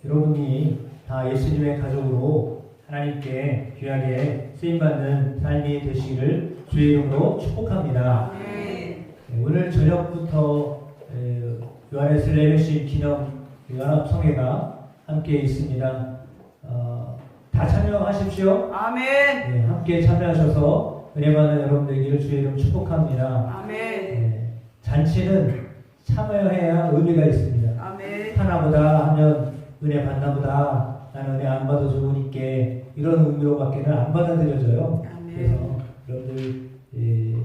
여러분이 다 예수님의 가족으로 하나님께 귀하게 쓰임받는 삶이 되시기를 주의 이름으로 축복합니다. 오늘 저녁부터 요한의 슬레이시 기념 연합성회가 함께 있습니다. 다 참여하십시오. 아멘. 네, 함께 참여하셔서 은혜 받는 여러분 되기를 주의 이름 축복합니다. 아멘. 잔치는 참여해야 의미가 있습니다. 아멘. 하나보다 하면 은혜 받나보다 나는 은혜 안 받아 좋으니까 이런 의미로밖에는 안 받아들여져요. 그래서 여러분들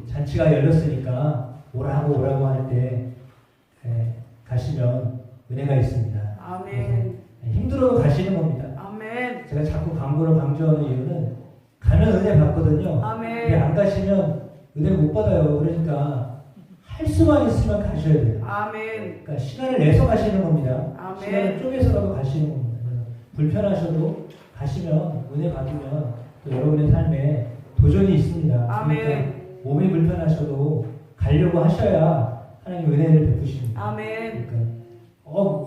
잔치가 열렸으니까 오라고 할 때 가시면 은혜가 있습니다. 아멘. 힘들어도 가시는 겁니다. 아멘. 제가 자꾸 광고를 강조하는 이유는 가면 은혜 받거든요. 아멘. 근데 안 가시면 은혜를 못 받아요. 그러니까 할 수만 있으면 가셔야 돼요. 아멘. 그러니까 시간을 내서 가시는 겁니다. 아멘. 시간을 쪼개서라도 가시는 겁니다. 그래서 불편하셔도 가시면 은혜 받으면 또 여러분의 삶에 도전이 있습니다. 아멘. 그러니까 몸이 불편하셔도 가려고 하셔야 하나님 은혜를 베푸십니다. 아멘. 그러니까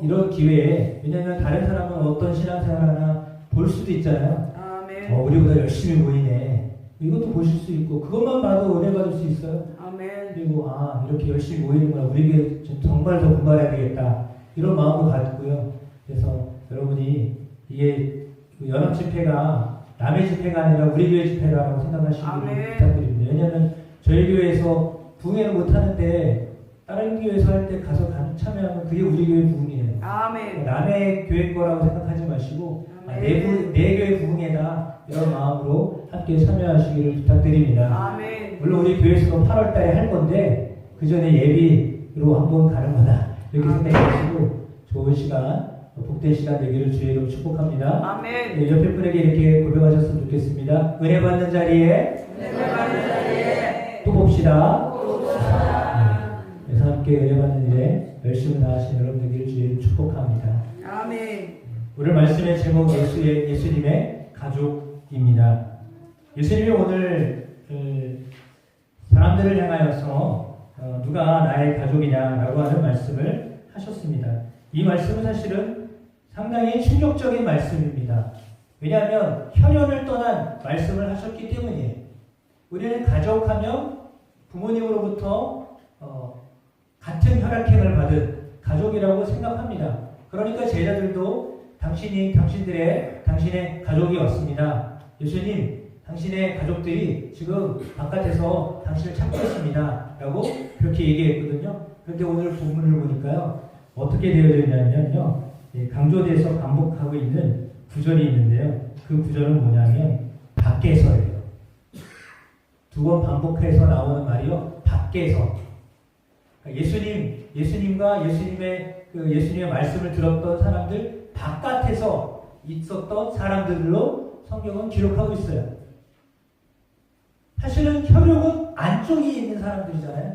이런 기회에, 왜냐하면 다른 사람은 어떤 신앙생활 하나 볼 수도 있잖아요. 아멘. 우리보다 열심히 모이네. 이것도 보실 수 있고 그것만 봐도 은혜 받을 수 있어요. 아멘. 그리고 이렇게 열심히 모이는구나. 우리 교회 정말 더 분발해야 되겠다. 이런 마음도 갖고요. 그래서 여러분이 이게 연합 집회가 남의 집회가 아니라 우리 교회 집회라고 생각하시기를 부탁드립니다. 왜냐하면 저희 교회에서 부흥회는 못하는데 다른 교회에서 할 때 가서 참여하면 그게 우리 교회 부흥이에요. 아멘. 남의 교회 거라고 생각하지 마시고 내 교회 부흥회다 이런 마음으로 함께 참여하시기를 부탁드립니다. 아멘. 물론 우리 교회에서도 8월 달에 할 건데 그 전에 예비로 한번 가는 거다 이렇게 생각하시고 좋은 시간, 복된 시간 되기를 주의 이름으로 축복합니다. 아멘. 네, 옆에 분에게 이렇게 고백하셨으면 좋겠습니다. 은혜 받는 자리에 또 봅시다. 그래서 함께 은혜 받는 일에 열심히 나가신 여러분 되기를 주의 이름으로 축복합니다. 아멘. 오늘 말씀의 제목 예수님의 가족입니다. 예수님이 오늘 사람들을 향하여서 누가 나의 가족이냐라고 하는 말씀을 하셨습니다. 이 말씀은 사실은 상당히 충격적인 말씀입니다. 왜냐하면 혈연을 떠난 말씀을 하셨기 때문이에요. 우리는 가족하면 부모님으로부터 같은 혈액행을 받은 가족이라고 생각합니다. 그러니까 제자들도 당신의 가족이 왔습니다. 예수님, 당신의 가족들이 지금 바깥에서 당신을 찾고 있습니다. 라고 그렇게 얘기했거든요. 그런데 오늘 본문을 보니까요. 어떻게 되어져 있냐면요. 강조돼서 반복하고 있는 구절이 있는데요. 그 구절은 뭐냐면 밖에서예요. 두 번 반복해서 나오는 말이요. 밖에서. 예수님과 예수님의 말씀을 들었던 사람들 바깥에서 있었던 사람들로 성경은 기록하고 있어요. 사실은 혈육은 안쪽에 있는 사람들이잖아요.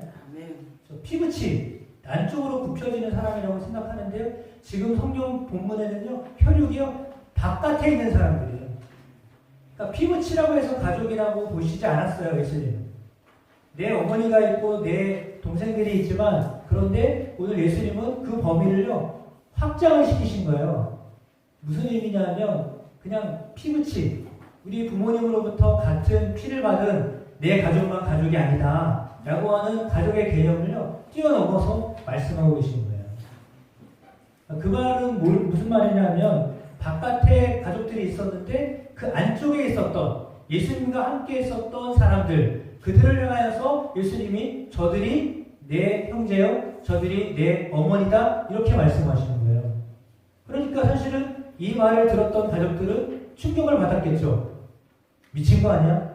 피부치 안쪽으로 굽혀지는 사람이라고 생각하는데요. 지금 성경 본문에는요. 혈육이요. 바깥에 있는 사람들이에요. 그러니까 피부치라고 해서 가족이라고 보시지 않았어요. 예수님은. 내 어머니가 있고 내 동생들이 있지만 그런데 오늘 예수님은 그 범위를요. 확장을 시키신 거예요. 무슨 의미냐면 그냥 피부치 우리 부모님으로부터 같은 피를 받은 내 가족만 가족이 아니다 라고 하는 가족의 개념을요. 뛰어넘어서 말씀하고 계신 거예요. 그 말은 무슨 말이냐면 바깥에 가족들이 있었는데 그 안쪽에 있었던 예수님과 함께 있었던 사람들 그들을 향하여서 예수님이 저들이 내 형제요 저들이 내 어머니다 이렇게 말씀하시는 거예요. 그러니까 사실은 이 말을 들었던 가족들은 충격을 받았겠죠. 미친 거 아니야?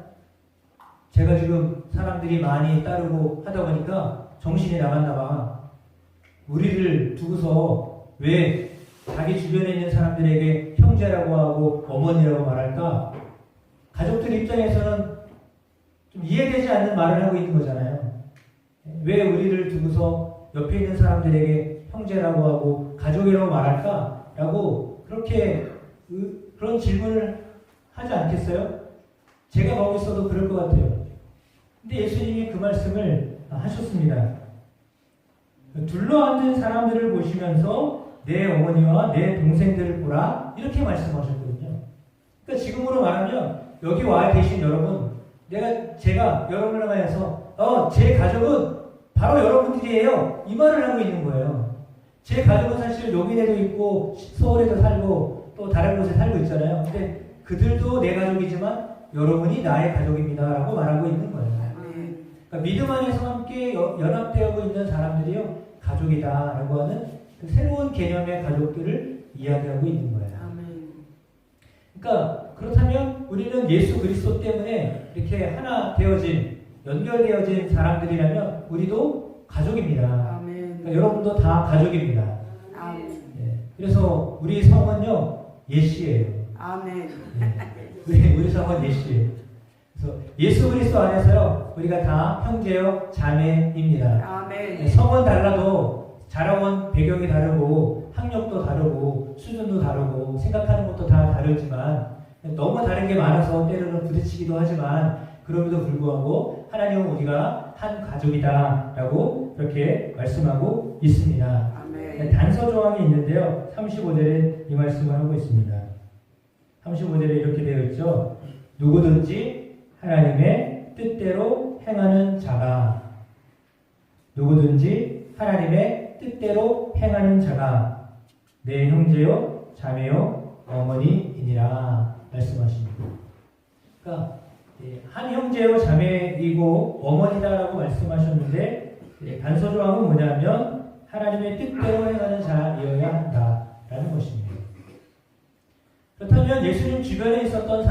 제가 지금 사람들이 많이 따르고 하다 보니까 정신이 나갔나 봐. 우리를 두고서 왜 자기 주변에 있는 사람들에게 형제라고 하고 어머니라고 말할까? 가족들 입장에서는 좀 이해되지 않는 말을 하고 있는 거잖아요. 왜 우리를 두고서 옆에 있는 사람들에게 형제라고 하고 가족이라고 말할까? 라고 그렇게 그런 질문을 하지 않겠어요? 제가 거기 있어도 그럴 것 같아요. 근데 예수님이 그 말씀을 하셨습니다. 둘러앉은 사람들을 보시면서 내 어머니와 내 동생들을 보라 이렇게 말씀하셨거든요. 그러니까 지금으로 말하면 여기 와 계신 여러분, 제가 여러분을 위해서 제 가족은 바로 여러분들이에요. 이 말을 하고 있는 거예요. 제 가족은 사실 용인에도 있고 서울에도 살고 또 다른 곳에 살고 있잖아요. 근데 그들도 내 가족이지만 여러분이 나의 가족입니다라고 말하고 있는 거예요. 그러니까 믿음 안에서 함께 연합되어 있는 사람들이요 가족이다라고 하는 그 새로운 개념의 가족들을 이야기하고 있는 거예요. 그러니까 그렇다면 우리는 예수 그리스도 때문에 이렇게 하나 되어진 연결되어진 사람들이라면 우리도 가족입니다. 그러니까 여러분도 다 가족입니다. 네. 그래서 우리 성은요 예시예요. 네. 우리 성은 예시예요. 그래서 예수 그리스도 안에서요 우리가 다 형제요 자매입니다. 네. 성은 달라도 자라온 배경이 다르고 학력도 다르고 수준도 다르고 생각하는 것도 다 다르지만 너무 다른 게 많아서 때로는 부딪히기도 하지만 그럼에도 불구하고 하나님은 우리가 한 가족이다라고 그렇게 말씀하고 있습니다. 단서 조항이 있는데요. 35절에 이 말씀을 하고 있습니다. 35절에 이렇게 되어 있죠. 누구든지 하나님의 뜻대로 행하는 자가 내 형제요 자매요 어머니이니라 말씀하십니다. 그러니까 한 형제요 자매이고 어머니다라고 말씀하셨는데 단서 조항은 뭐냐면 하나님의 뜻대로 행하는 자이어야 한다라는 것입니다. 그렇다면 예수님 주변에 있었던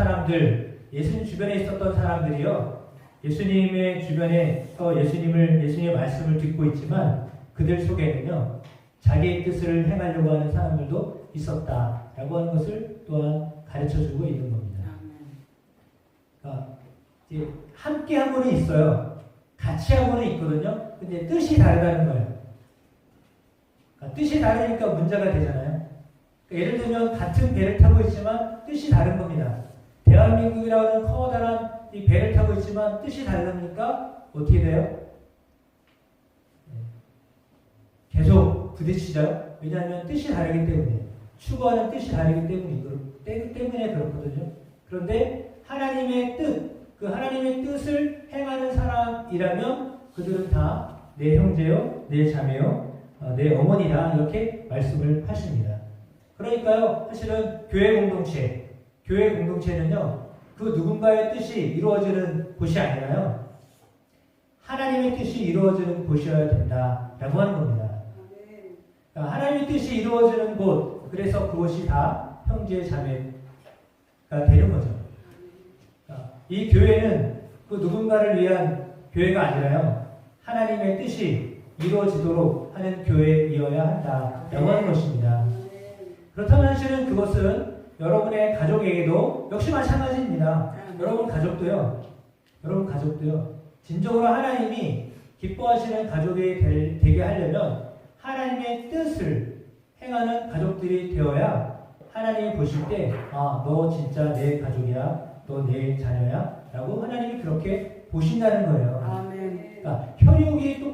사람들이요 예수님의 주변에서 예수님의 말씀을 듣고 있지만 그들 속에는요 자기의 뜻을 행하려고 하는 사람들도 있었다라고 하는 것을 또한 가르쳐주고 있는 겁니다. 그러니까 이제 함께 하고는 있어요. 같이 하고는 있거든요. 근데 뜻이 다르다는 거예요. 그러니까 뜻이 다르니까 문제가 되잖아요. 그러니까 예를 들면 같은 배를 타고 있지만 뜻이 다른 겁니다. 대한민국이라는 커다란 이 배를 타고 있지만 뜻이 다르니까 어떻게 돼요? 계속 부딪히죠. 왜냐하면 뜻이 다르기 때문에 추구하는 뜻이 다르기 때문에 그렇거든요. 그런데 하나님의 뜻을 행하는 사람이라면 그들은 다 내 형제요, 내 자매요, 내 어머니다 이렇게 말씀을 하십니다. 그러니까요, 사실은 교회 공동체는요, 그 누군가의 뜻이 이루어지는 곳이 아니라요, 하나님의 뜻이 이루어지는 곳이어야 된다라고 하는 겁니다. 그러니까 하나님의 뜻이 이루어지는 곳, 그래서 그곳이 다 형제 자매가 되는 거죠. 그러니까 이 교회는 그 누군가를 위한 교회가 아니라요, 하나님의 뜻이 이루어지도록 하는 교회이어야 한다라고 하는 것입니다. 그렇다면 사실은 그것은 여러분의 가족에게도 역시 마찬가지입니다. 여러분 가족도요. 진정으로 하나님이 기뻐하시는 가족이 되게 하려면 하나님의 뜻을 행하는 가족들이 되어야 하나님이 보실 때, 너 진짜 내 가족이야, 너 내 자녀야 라고 하나님이 그렇게 보신다는 거예요. 그러니까 혈육이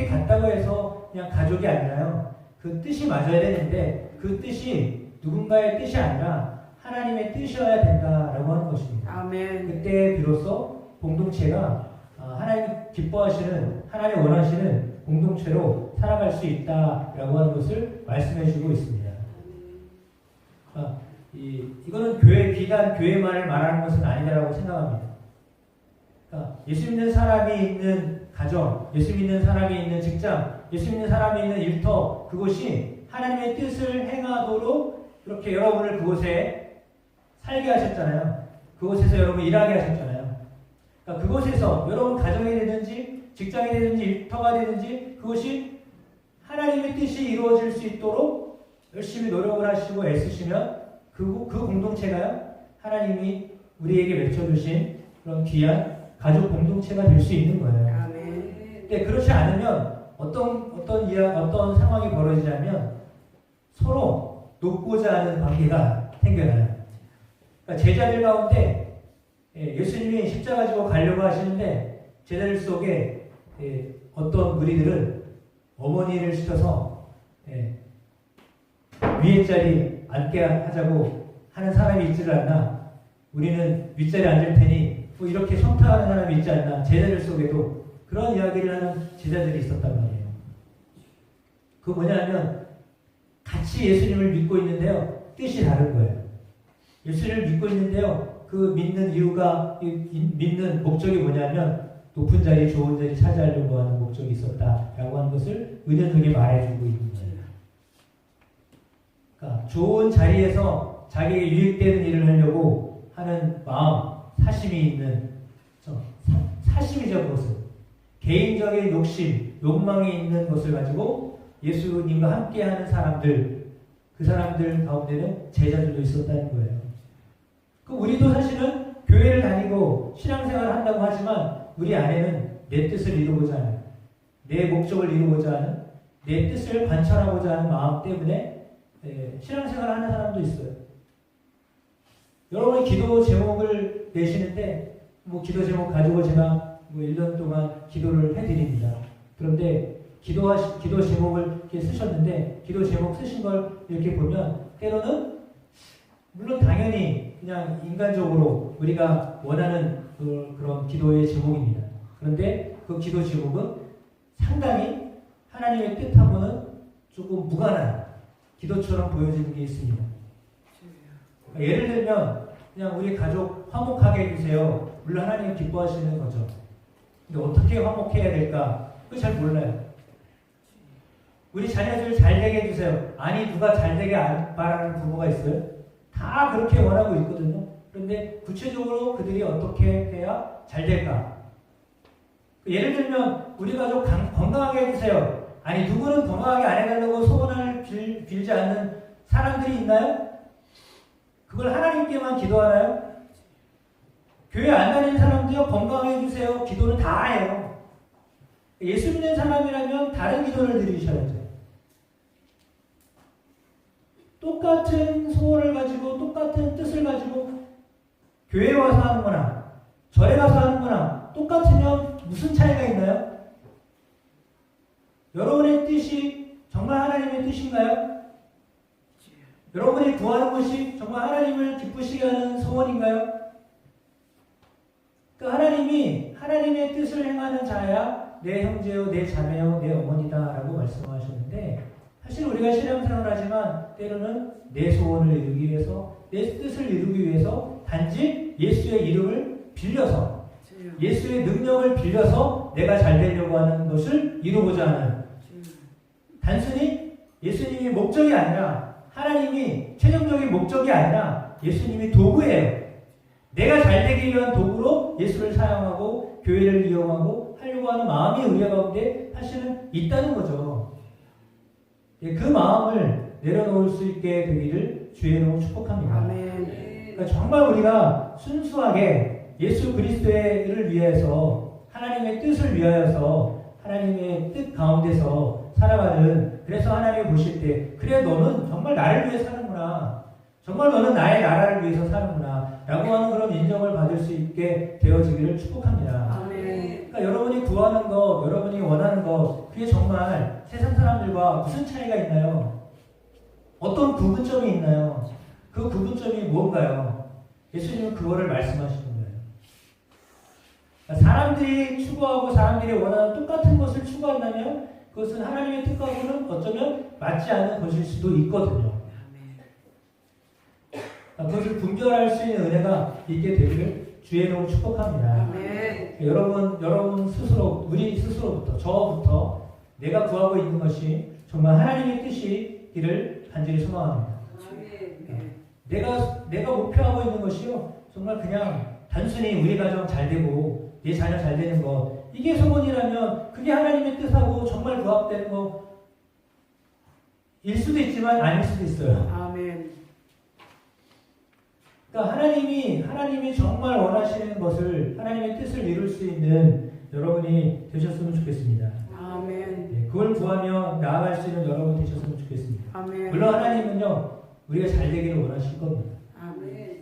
같다고 해서 그냥 가족이 아니라요. 그 뜻이 맞아야 되는데 그 뜻이 누군가의 뜻이 아니라 하나님의 뜻이어야 된다라고 하는 것입니다. 그때 비로소 공동체가 하나님 기뻐하시는, 하나님 원하시는 공동체로 살아갈 수 있다라고 하는 것을 말씀해 주고 있습니다. 이거는 비단 교회만을 말하는 것은 아니다라고 생각합니다. 그러니까 예수 믿는 사람이 있는 가정, 예수 믿는 사람이 있는 직장, 예수 믿는 사람이 있는 일터, 그곳이 하나님의 뜻을 행하도록 이렇게 여러분을 그곳에 살게 하셨잖아요. 그곳에서 여러분 일하게 하셨잖아요. 그러니까 그곳에서 여러분 가정이 되든지 직장이 되든지 일터가 되든지 그것이 하나님의 뜻이 이루어질 수 있도록 열심히 노력을 하시고 애쓰시면 그 공동체가요, 하나님이 우리에게 맺혀주신 그런 귀한 가족 공동체가 될 수 있는 거예요. 근데 그렇지 않으면 어떤 상황이 벌어지냐면 서로 높고자 하는 관계가 생겨나요. 그러니까 제자들 가운데 예수님이 십자가 지고 가려고 하시는데 제자들 속에 어떤 무리들은 어머니를 시켜서 예, 위에 자리 앉게 하자고 하는 사람이 있지를 않나? 우리는 윗자리에 앉을 테니 뭐 이렇게 성타하는 사람이 있지 않나? 제자들 속에도 그런 이야기를 하는 제자들이 있었단 말이에요. 그 뭐냐면 같이 예수님을 믿고 있는데요. 뜻이 다른 거예요. 예수님을 믿고 있는데요. 그 믿는 이유가, 믿는 목적이 뭐냐면 높은 자리, 좋은 자리 차지하려고 하는 목적이 있었다라고 하는 것을 은연중에 말해주고 있는 거예요. 그러니까 좋은 자리에서 자기에게 유익되는 일을 하려고 하는 마음, 사심이 있는, 사심이죠, 그것은. 개인적인 욕심, 욕망이 있는 것을 가지고 예수님과 함께하는 사람들, 그 사람들 가운데는 제자들도 있었다는 거예요. 그 우리도 사실은 교회를 다니고 신앙생활을 한다고 하지만 우리 안에는 내 뜻을 이루고자 하는, 내 목적을 이루고자 하는, 내 뜻을 관철하고자 하는 마음 때문에 신앙생활을 하는 사람도 있어요. 여러분이 기도 제목을 내시는데 뭐 기도 제목 가지고 제가 뭐 1년 동안 기도를 해드립니다. 그런데 기도 제목을 이렇게 쓰셨는데 기도 제목 쓰신 걸 이렇게 보면 때로는 물론 당연히 그냥 인간적으로 우리가 원하는 그런 기도의 제목입니다. 그런데 그 기도 제목은 상당히 하나님의 뜻하고는 조금 무관한 기도처럼 보여지는 게 있습니다. 예를 들면 그냥 우리 가족 화목하게 해주세요. 물론 하나님 기뻐하시는 거죠. 근데 어떻게 화목해야 될까? 그거 잘 몰라요. 우리 자녀들 잘 되게 해주세요. 아니 누가 잘 되게 바라는 부모가 있어요? 다 그렇게 원하고 있거든요. 그런데 구체적으로 그들이 어떻게 해야 잘 될까? 예를 들면 우리 가족 건강하게 해주세요. 아니 누구는 건강하게 안 해달라고 소원을 빌지 않는 사람들이 있나요? 그걸 하나님께만 기도하나요? 교회 안 다니는 사람도요, 건강하게 해주세요. 기도는 다 해요. 예수 믿는 사람이라면 다른 기도를 드리셔야죠. 똑같은 소원을 가지고 똑같은 뜻을 가지고 교회에 와서 하는 거나 절에 가서 하는 거나 똑같으면 무슨 차이가 있나요? 여러분의 뜻이 정말 하나님의 뜻인가요? 여러분이 구하는 것이 정말 하나님을 기쁘시게 하는 소원인가요? 그 하나님이 하나님의 뜻을 행하는 자야 내 형제요, 내 자매요, 내 어머니다 라고 말씀하셨는데 사실 우리가 신앙생활을 하지만 때로는 내 소원을 이루기 위해서 내 뜻을 이루기 위해서 단지 예수의 이름을 빌려서 예수의 능력을 빌려서 내가 잘 되려고 하는 것을 이루고자 하는 단순히 예수님이 목적이 아니라 하나님이 최종적인 목적이 아니라 예수님이 도구예요. 내가 잘 되기 위한 도구로 예수를 사용하고 교회를 이용하고 하려고 하는 마음이 우리 가운데 사실은 있다는 거죠. 그 마음을 내려놓을 수 있게 되기를 주의 이름으로 축복합니다. 아멘. 그러니까 정말 우리가 순수하게 예수 그리스도를 위해서 하나님의 뜻을 위하여서 하나님의 뜻 가운데서 살아가는 그래서 하나님이 보실 때 그래 너는 정말 나를 위해 사는구나. 정말 너는 나의 나라를 위해서 사는구나. 라고 하는 그런 인정을 받을 수 있게 되어지기를 축복합니다. 아멘. 그러니까 여러분이 구하는 것, 여러분이 원하는 것 그게 정말 세상 사람들과 무슨 차이가 있나요? 어떤 구분점이 있나요? 그 구분점이 뭔가요? 예수님은 그거를 말씀하시는 거예요. 그러니까 사람들이 추구하고 사람들이 원하는 똑같은 것을 추구한다면 그것은 하나님의 뜻과는 어쩌면 맞지 않는 것일 수도 있거든요. 그러니까 그것을 분별할 수 있는 은혜가 있게 되기를 주의 이름으로 축복합니다. 아멘. 여러분 스스로, 우리 스스로부터, 저부터 내가 구하고 있는 것이 정말 하나님의 뜻이기를 간절히 소망합니다. 내가 목표하고 있는 것이요, 정말 그냥 단순히 우리 가정 잘 되고 내 자녀 잘 되는 것, 이게 소원이라면 그게 하나님의 뜻하고 정말 부합되는 거일 수도 있지만 아닐 수도 있어요. 아멘. 그러니까 하나님이 정말 원하시는 것을, 하나님의 뜻을 이룰 수 있는 여러분이 되셨으면 좋겠습니다. 아멘. 네, 그걸 구하며 나아갈 수 있는 여러분이 되셨으면 좋겠습니다. 아멘. 물론 하나님은요, 우리가 잘 되기를 원하실 겁니다. 아멘.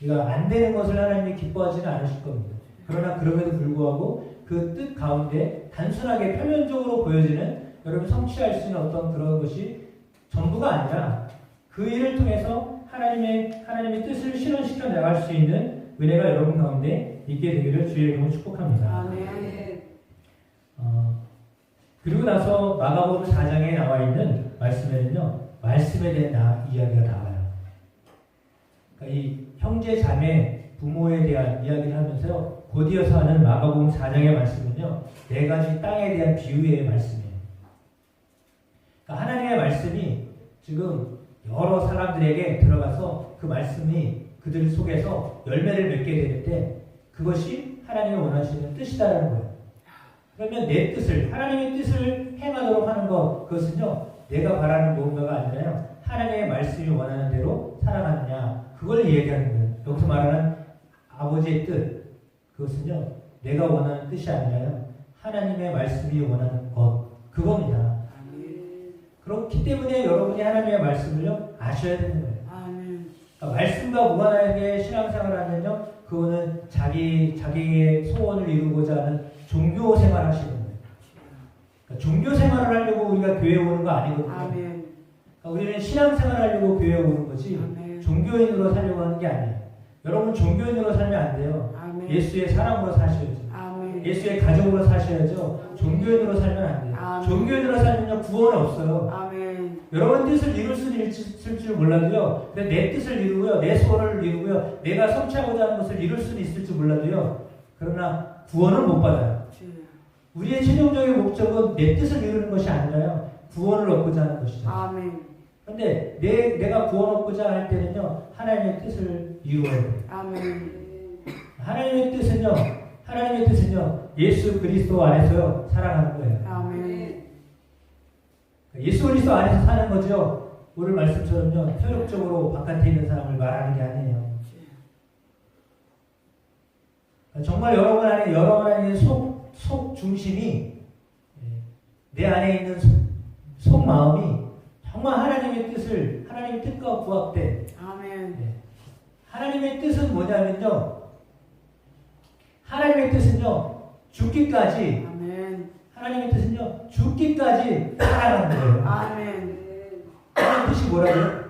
우리가 안 되는 것을 하나님이 기뻐하지는 않으실 겁니다. 그러나 그럼에도 불구하고 그 뜻 가운데 단순하게 표면적으로 보여지는 여러분 성취할 수 있는 어떤 그런 것이 전부가 아니라 그 일을 통해서 하나님의 뜻을 실현시켜 나갈 수 있는 은혜가 여러분 가운데 있게 되기를 주의 이름으로 축복합니다. 아멘. 그리고 나서 마가복음 4장에 나와 있는 말씀에는요, 말씀에 대한 이야기가 나와요. 그러니까 이 형제, 자매, 부모에 대한 이야기를 하면서요, 곧이어서 하는 마가복음 4장의 말씀은요, 4가지 땅에 대한 비유의 말씀이에요. 그러니까 하나님의 말씀이 지금 여러 사람들에게 들어가서 그 말씀이 그들 속에서 열매를 맺게 되는데 그것이 하나님이 원하시는 뜻이다라는 거예요. 그러면 내 뜻을, 하나님의 뜻을 행하도록 하는 것, 그것은요, 내가 바라는 무언가가 아니라요, 하나님의 말씀이 원하는 대로 살아가느냐, 그걸 얘기하는 거예요. 여기서 말하는 아버지의 뜻, 그것은요, 내가 원하는 뜻이 아니라요, 하나님의 말씀이 원하는 것, 그겁니다. 그렇기 때문에 여러분이 하나님의 말씀을요, 아셔야 되는 거예요. 그러니까 말씀과 무관하게 신앙생활을 하면요, 그거는 자기의 소원을 이루고자 하는 종교 생활을 하시는 거예요. 그러니까 종교 생활을 하려고 우리가 교회에 오는 거 아니거든요. 그러니까 우리는 신앙생활을 하려고 교회에 오는 거지, 종교인으로 살려고 하는 게 아니에요. 여러분 종교인으로 살면 안 돼요. 예수의 사람으로 사셔야죠. 예수의 가족으로 사셔야죠. 종교인으로 살면 안 돼요. 종교인으로 살면요, 구원은 없어요. 여러분 뜻을 이룰 수는 있을 줄 몰라도요, 근데 내 뜻을 이루고요, 내 소원을 이루고요, 내가 성취하고자 하는 것을 이룰 수는 있을지 몰라도요, 그러나 구원은 못 받아요. 우리의 최종적인 목적은 내 뜻을 이루는 것이 아니라요, 구원을 얻고자 하는 것이죠. 그런데 내가 구원 얻고자 할 때는요, 하나님의 뜻을 이루어야 돼요. 하나님의 뜻은요, 예수 그리스도 안에서요, 살아가는 거예요. 예수 그리스도 안에서 사는 거죠. 오늘 말씀처럼요, 효력적으로 바깥에 있는 사람을 말하는 게 아니에요. 정말 여러분 안에 속 중심이, 내 안에 있는 속 마음이 정말 하나님의 뜻과 부합돼. 하나님의 뜻은 뭐냐면요, 하나님의 뜻은요, 죽기까지 살아가는 거예요. 하나님의 뜻이 뭐라고요?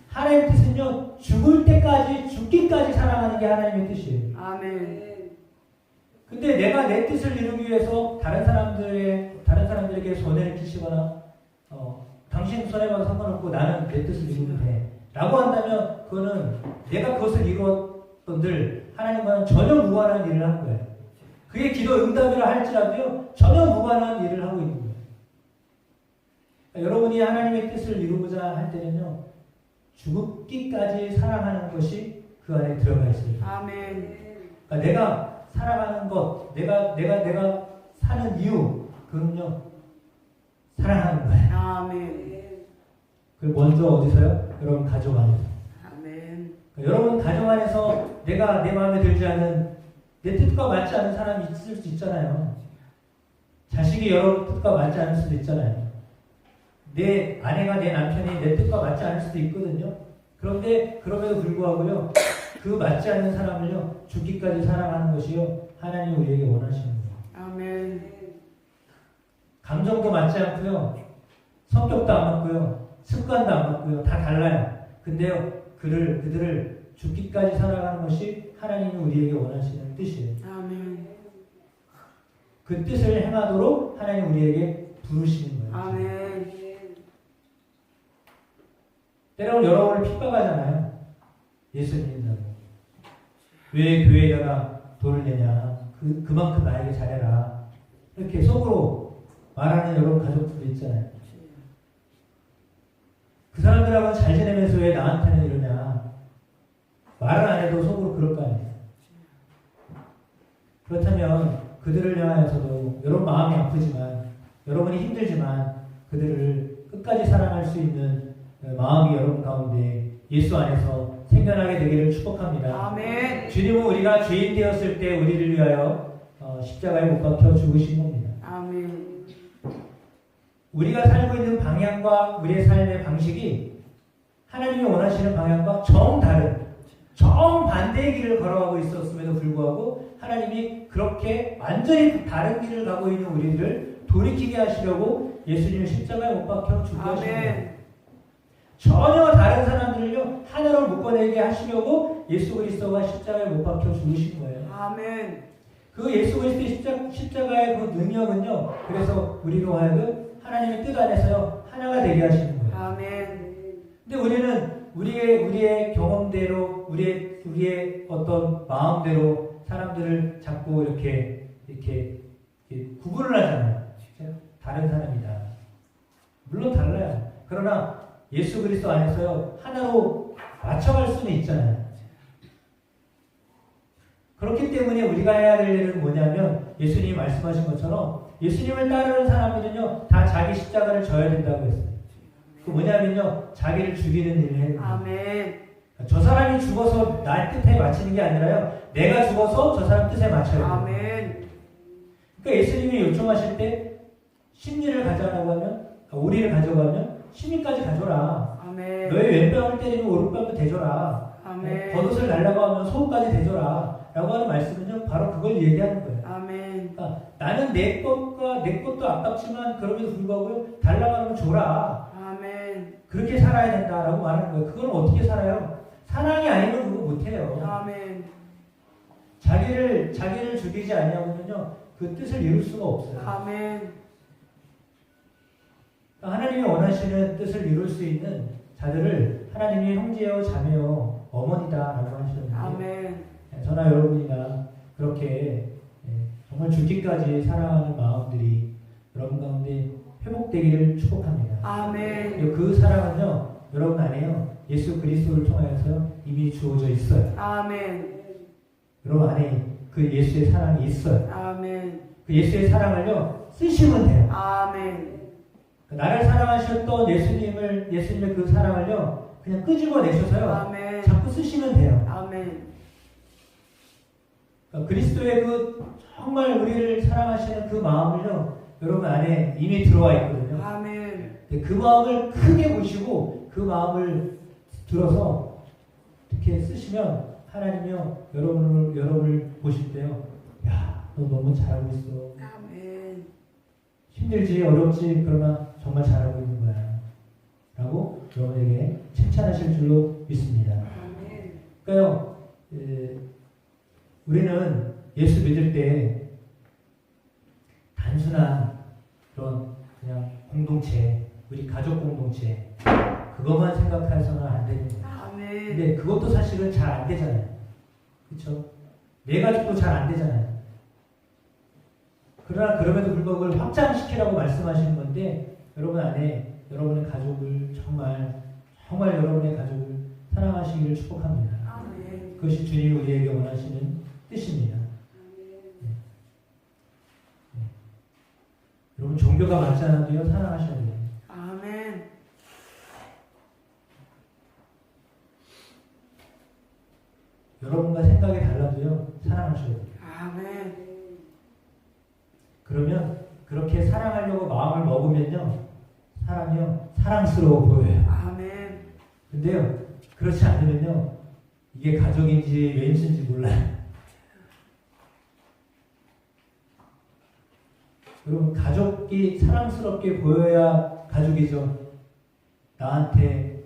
하나님의 뜻은요, 죽기까지 살아가는 게 하나님의 뜻이에요. 근데 내가 내 뜻을 이루기 위해서 다른 사람들에게 손해를 끼치거나, 당신 손해봐도 상관없고 나는 내 뜻을 이루면 돼, 라고 한다면 그거는 내가 그것을 이루었던들 하나님과는 전혀 무관한 일을 한 거예요. 그게 기도 응답이라 할지라도요, 전혀 무관한 일을 하고 있는 거예요. 그러니까 여러분이 하나님의 뜻을 이루고자 할 때는요, 죽기까지 사랑하는 것이 그 안에 들어가 있어요. 그러니까 내가 살아가는 것, 내가 사는 이유, 그건요, 사랑하는 거예요. 그 먼저 어디서요? 여러분 가족 안에서. 그러니까 여러분 가족 안에서 내가 내 마음에 들지 않은, 내 뜻과 맞지 않은 사람이 있을 수 있잖아요. 자식이 여러분 뜻과 맞지 않을 수도 있잖아요. 내 아내가, 내 남편이 내 뜻과 맞지 않을 수도 있거든요. 그런데 그럼에도 불구하고요, 그 맞지 않는 사람을요, 죽기까지 사랑하는 것이요, 하나님이 우리에게 원하시는 거예요. 감정도 맞지 않고요, 성격도 안 맞고요, 습관도 안 맞고요, 다 달라요. 근데요, 그들을 죽기까지 살아가는 것이 하나님이 우리에게 원하시는 뜻이에요. 그 뜻을 행하도록 하나님 우리에게 부르시는 거예요. 때로는 여러분을 핍박하잖아요. 예수 믿는다고. 왜 교회에다가 돈을 내냐, 그만큼 나에게 잘해라, 이렇게 속으로 말하는 여러분 가족들도 있잖아요. 그 사람들하고는 잘 지내면서 왜 나한테는 이러냐, 말을 안 해도 속으로 그럴 거 아니에요. 그렇다면 그들을 향하여서도 여러분 마음이 아프지만, 여러분이 힘들지만 그들을 끝까지 사랑할 수 있는 마음이 여러분 가운데 예수 안에서 생겨나게 되기를 축복합니다. 주님은 우리가 죄인 되었을 때 우리를 위하여 십자가에 못 박혀 죽으신 겁니다. 우리가 살고 있는 방향과 우리의 삶의 방식이 하나님이 원하시는 방향과 정반대의 길을 걸어가고 있었음에도 불구하고 하나님이 그렇게 완전히 다른 길을 가고 있는 우리를 돌이키게 하시려고 예수님을 십자가에 못 박혀 죽으신 거예요. 아멘. 전혀 다른 사람들을요 하나로 묶어내게 하시려고 예수 그리스도가 십자가에 못 박혀 죽으신 거예요. 아멘. 그 예수 그리스도의 십자가의 그 능력은요, 그래서 우리로 하여금 하나님의 뜻 안에서요 하나가 되게 하시는 거예요. 아멘. 근데 우리는 우리의 경험대로, 우리의 어떤 마음대로 사람들을 자꾸 이렇게 구분을 하잖아요. 다른 사람이다. 물론 달라요. 그러나 예수 그리스도 안에서요 하나로 맞춰갈 수는 있잖아요. 그렇기 때문에 우리가 해야 될 일은 뭐냐면 예수님이 말씀하신 것처럼 예수님을 따르는 사람들은요 다 자기 십자가를 져야 된다고 했어요. 그 뭐냐면요 자기를 죽이는 일을 해야 돼요. 아멘. 저 사람이 죽어서 나의 뜻에 맞추는 게 아니라요 내가 죽어서 저 사람 뜻에 맞춰야 돼요. 아멘. 그러니까 예수님이 요청하실 때 심리를 가져가라고 하면 오리를 가져가면 심리까지 가져라. 아멘. 너의 왼뺨을 때리면 오른뺨도 대줘라. 아멘. 겉옷을 달라고 하면 속옷까지 대줘라. 라고 하는 말씀은요 바로 그걸 얘기하는 거예요. 아멘. 그러니까 나는 내 것도 아깝지만 그럼에도 불구하고 달라고 하면 줘라. 아멘. 그렇게 살아야 된다라고 말하는 거예요. 그건 어떻게 살아요? 사랑이 아니면 그거 못해요. 아멘. 자기를 죽이지 아니하면요 그 뜻을 이룰 수가 없어요. 아멘. 하나님이 원하시는 뜻을 이룰 수 있는 자들을 하나님이 형제요 자매요 어머니다라고 하시는데 아멘. 저나 여러분이나 그렇게 정말 죽기까지 사랑하는 마음들이 여러분 가운데 회복되기를 축복합니다. 아멘. 그 사랑은요 여러분 안에요 예수 그리스도를 통하여서 이미 주어져 있어요. 아멘. 여러분 안에 그 예수의 사랑이 있어요. 아멘. 그 예수의 사랑을요 쓰시면 돼요. 아멘. 나를 사랑하셨던 예수님의 그 사랑을요 그냥 끄집어내셔서요 아멘. 자꾸 쓰시면 돼요. 아멘. 그러니까 그리스도의 그 정말 우리를 사랑하시는 그 마음을요 여러분 안에 이미 들어와 있거든요. 아멘. 그 마음을 크게 보시고 그 마음을 들어서 이렇게 쓰시면 하나님이요 여러분을 보실 때요 야, 너 너무 잘하고 있어. 아멘. 힘들지 어렵지 그러나 정말 잘하고 있는 거야 라고 여러분에게 칭찬하실 줄로 믿습니다. 아멘. 그러니까요 우리는 예수 믿을 때 단순한 그런 그냥 공동체, 우리 가족 공동체 그것만 생각해서는 안 됩니다. 아멘. 근데 그것도 사실은 잘 안 되잖아요. 그렇죠? 내 가족도 잘 안 되잖아요. 그러나 그럼에도 불구하고 그걸 확장시키라고 말씀하시는 건데 여러분 안에 여러분의 가족을 정말 여러분의 가족을 사랑하시기를 축복합니다. 아멘. 그것이 주님이 우리에게 원하시는 뜻입니다. 여러분 종교가 맞지 않아도요 사랑하셔야 돼요. 아멘. 여러분과 생각이 달라도요 사랑하셔야 돼요. 아멘. 그러면 그렇게 사랑하려고 마음을 먹으면요 사람이요 사랑스러워 보여요. 아멘. 근데요 그렇지 않으면요 이게 가족인지 왼수인지 몰라요. 여러분 가족이 사랑스럽게 보여야 가족이죠. 나한테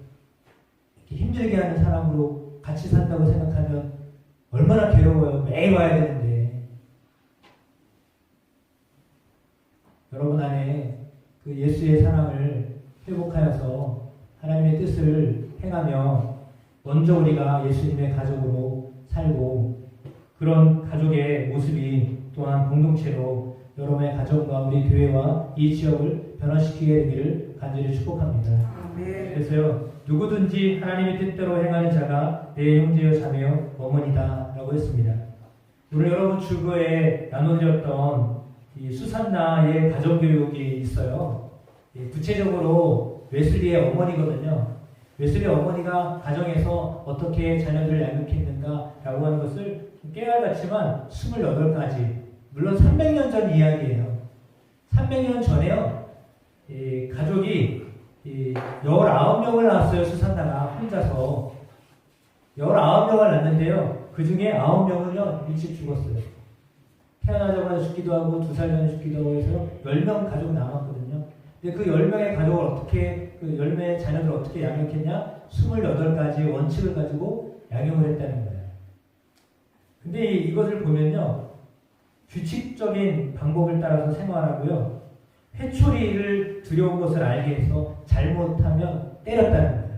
이렇게 힘들게 하는 사람으로 같이 산다고 생각하면 얼마나 괴로워요. 매일 와야 되는데. 여러분 안에 그 예수의 사랑을 회복하여서 하나님의 뜻을 행하며 먼저 우리가 예수님의 가족으로 살고 그런 가족의 모습이 또한 공동체로 여러분의 가정과 우리 교회와 이 지역을 변화시키게 되기를 간절히 축복합니다. 아멘. 그래서요 누구든지 하나님의 뜻대로 행하는 자가 내 형제요 자매요 어머니다 라고 했습니다. 오늘 여러분 주거에 나눠드렸던 이 수산나의 가정교육이 있어요. 구체적으로 웨슬리의 어머니거든요. 웨슬리 어머니가 가정에서 어떻게 자녀들을 양육했는가 라고 하는 것을 깨알같지만 28가지 물론 300년 전 이야기예요. 300년 전에요. 이 가족이 19명을 낳았어요. 수산나가 혼자서 19명을 낳는데요. 그 중에 9명은요 일찍 죽었어요. 태어나자마자 죽기도 하고 2살 전에 죽기도 하고 해서 10명 가족 남았거든요. 근데 그 10명의 가족을 어떻게, 그 10명의 자녀들을 어떻게 양육했냐? 28가지 원칙을 가지고 양육을 했다는 거예요. 근데 이것을 보면요. 규칙적인 방법을 따라서 생활하고요. 회초리를 두려운 것을 알게 해서 잘못하면 때렸다는 거예요.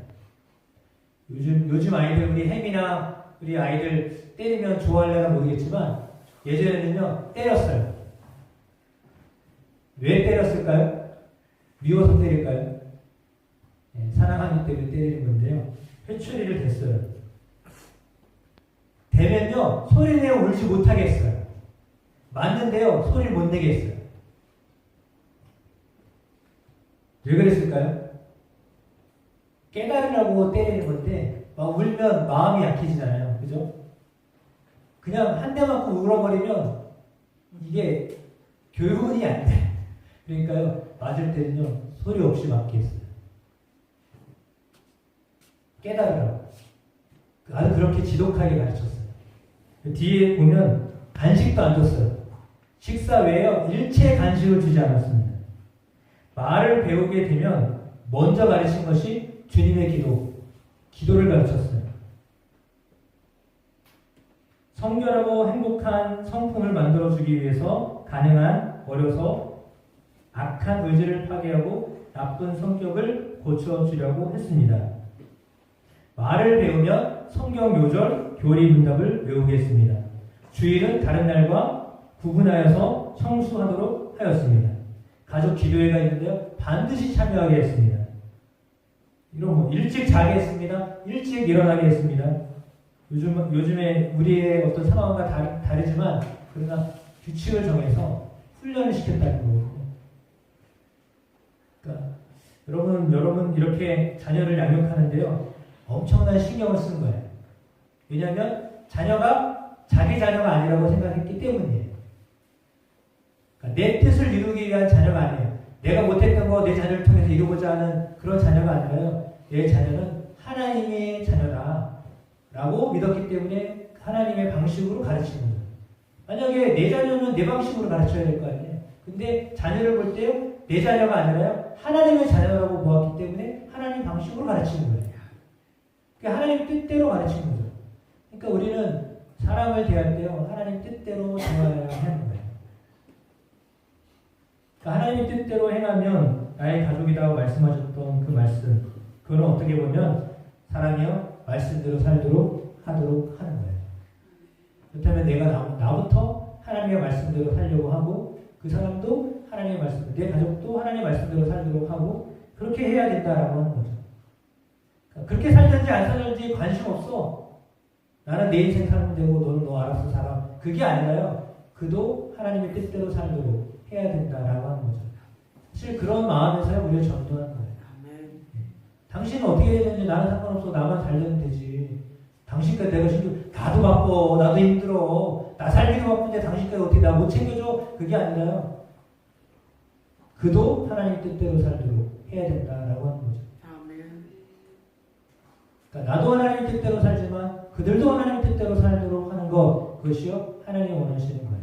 요즘 아이들, 우리 햄이나 우리 아이들 때리면 좋아할려나 모르겠지만 예전에는요, 때렸어요. 왜 때렸을까요? 미워서 때릴까요? 네, 사랑하기 때문에 때리는 건데요. 회초리를 댔어요. 대면요, 소리내어 울지 못하게 했어요. 맞는데요, 소리를 못 내게 했어요. 왜 그랬을까요? 깨달으라고 때리는 건데, 막 울면 마음이 약해지잖아요. 그죠? 그냥 한 대 맞고 울어버리면 이게 교훈이 안 돼. 그러니까요, 맞을 때는요, 소리 없이 맞게 했어요. 깨달으라고. 아주 그렇게 지독하게 가르쳤어요. 뒤에 보면 간식도 안 줬어요. 식사 외에요, 일체 간식을 주지 않았습니다. 말을 배우게 되면 먼저 가르친 것이 주님의 기도를 가르쳤어요. 성결하고 행복한 성품을 만들어주기 위해서 가능한 어려서 악한 의지를 파괴하고 나쁜 성격을 고쳐주려고 했습니다. 말을 배우면 성경 요절, 교리 문답을 외우게 했습니다. 주일은 다른 날과 구분하여서 청수하도록 하였습니다. 가족 기도회가 있는데요, 반드시 참여하게 했습니다. 이런 일찍 자게 했습니다. 일찍 일어나게 했습니다. 요즘에 우리의 어떤 상황과 다르지만 그러나 규칙을 정해서 훈련을 시켰다는 거거든요. 그러니까 여러분 이렇게 자녀를 양육하는데요, 엄청난 신경을 쓴 거예요. 왜냐하면 자녀가 자기 자녀가 아니라고 생각했기 때문이에요. 그러니까 내 뜻을 이루기 위한 자녀가 아니에요. 내가 못했던 거 내 자녀를 통해서 이루고자 하는 그런 자녀가 아니라요. 내 자녀는 하나님의 자녀다라고 믿었기 때문에 하나님의 방식으로 가르치는 거예요. 만약에 내 자녀는 내 방식으로 가르쳐야 될 거 아니에요. 근데 자녀를 볼 때요, 내 자녀가 아니라요, 하나님의 자녀라고 보았기 때문에 하나님 방식으로 가르치는 거예요. 그러니까 하나님 뜻대로 가르치는 거죠. 그러니까 우리는 사람을 대할 때요, 하나님 뜻대로 대화해야 하는 거예요. 그러니까 하나님 뜻대로 행하면 나의 가족이라고 말씀하셨던 그 말씀, 그거는 어떻게 보면 사람이요, 말씀대로 살도록 하도록 하는 거예요. 그렇다면 내가 나부터 하나님의 말씀대로 살려고 하고, 그 사람도 하나님의 말씀, 내 가족도 하나님의 말씀대로 살도록 하고, 그렇게 해야 된다라고 하는 거죠. 그렇게 살든지 안 살든지 관심 없어. 나는 내 인생 살면 되고 너는 너 알아서 살아. 그게 아니라요, 그도 하나님의 뜻대로 살도록 해야 된다라고 하는 거죠. 사실 그런 마음에서 우리가 전도하는 거예요. 당신은 어떻게 되든지 나는 상관없어. 나만 잘 되면 되지. 당신까지 내가 나도 바빠. 나도 힘들어. 나 살기도 바쁜데 당신까지 어떻게 나 못 챙겨줘? 그게 아니라요, 그도 하나님 뜻대로 살도록 해야 된다라고 하는 거죠. 그러니까 나도 하나님 뜻대로 살지만 그들도 하나님 뜻대로 살도록 하는 것, 그것이요, 하나님이 원하시는 거예요.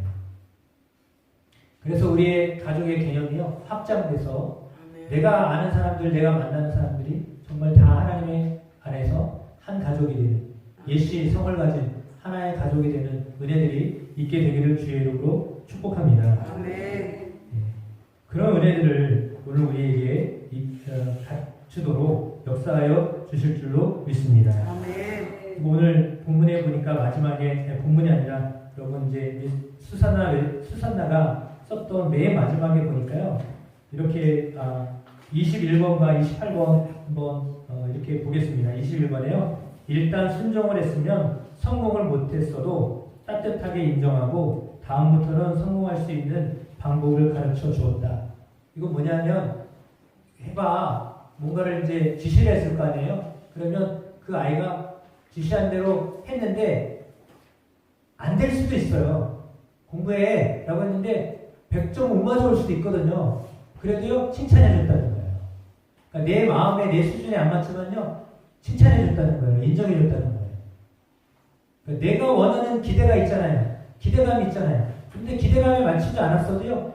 그래서 우리의 가족의 개념이요, 확장돼서 내가 아는 사람들, 내가 만나는 사람들이 정말 다 하나님의 안에서 한 가족이 되는, 예시 성을 가진 하나의 가족이 되는 은혜들이 있게 되기를 주의 이름으로 축복합니다. 아멘. 그런 은혜들을 오늘 우리에게 갖추도록 역사하여 주실 줄로 믿습니다. 아멘. 오늘 본문에 보니까 마지막에, 본문이 아니라 여러분 이제 수산나가 썼던 맨 마지막에 보니까요, 이렇게 21번과 28번 한번 이렇게 보겠습니다. 21번에요. 일단 순종을 했으면 성공을 못했어도 따뜻하게 인정하고 다음부터는 성공할 수 있는 방법을 가르쳐 주었다. 이거 뭐냐면, 해봐. 뭔가를 이제 지시를 했을 거 아니에요? 그러면 그 아이가 지시한 대로 했는데 안 될 수도 있어요. 공부해 라고 했는데 100점 못 맞아올 수도 있거든요. 그래도요, 칭찬해 줬다는 거예요. 그러니까 내 마음에, 내 수준에 안 맞지만요, 칭찬해 줬다는 거예요. 인정해 줬다는 거예요. 그러니까 내가 원하는 기대가 있잖아요. 기대감이 있잖아요. 근데 기대감에 맞추지 않았어도요,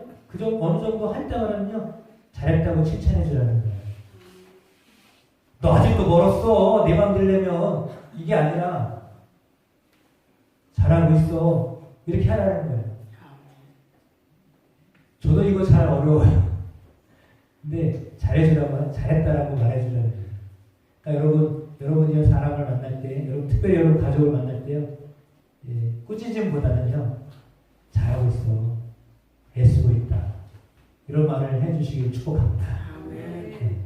어느 정도 했다가는요, 잘했다고 칭찬해 주라는 거예요. 너 아직도 멀었어. 내 맘 들려면. 이게 아니라, 잘하고 있어. 이렇게 하라는 거예요. 저도 이거 잘 어려워요. 근데 잘했다라고 말해주라는 거예요. 그러니까 여러분이 사람을 만날 때, 특별히 여러분 가족을 만날 때요, 꾸짖음보다는요, 잘하고 있어. 애쓰고 있다. 이런 말을 해주시길 축복합니다.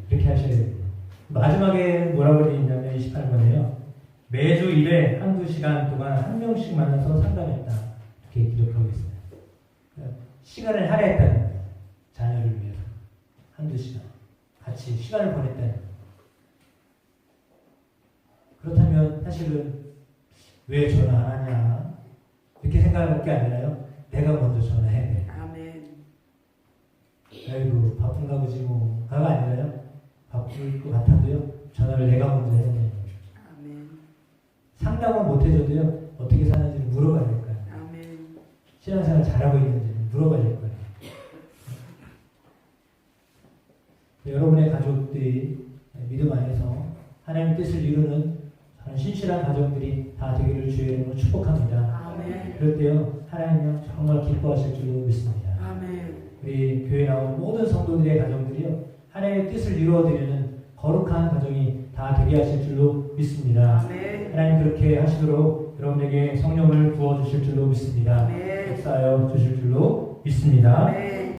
이렇게 하셔야 됩니다. 마지막에 뭐라고 되어 있냐면 28번에요. 매주 일에 한두 시간 동안 한 명씩 만나서 상담했다. 이렇게 기록하고 있어요. 시간을 할애했다는 거예요. 자녀를 위해서. 한두 시간. 같이 시간을 보냈다는 거예요. 그렇다면 사실은 왜 전화 안 하냐? 이렇게 생각할 게 아니라요. 내가 먼저 전화해야 돼. 아이고, 바쁜가 보지 뭐. 가가 아니라요. 바쁠 것 같아도요. 전화를 내가 먼저 해야 돼요. 상담은 못 해줘도요. 어떻게 사는지를 물어봐야 될 거예요. 신앙생활 잘하고 있는지를 물어봐야 될 거예요. 여러분의 가족들이 믿음 안에서 하나님의 뜻을 이루는 신실한 가정들이 다 되기를 주의 이름으로 축복합니다. 그럴 때요. 하나님은 정말 기뻐하실 줄로 믿습니다. 우리 교회 나온 모든 성도들의 가정들이요. 하나님의 뜻을 이루어드리는 거룩한 가정이 다 되게 하실 줄로 믿습니다. 하나님 그렇게 하시도록 여러분에게 성령을 부어주실 줄로 믿습니다. 역사하여 주실 줄로 믿습니다.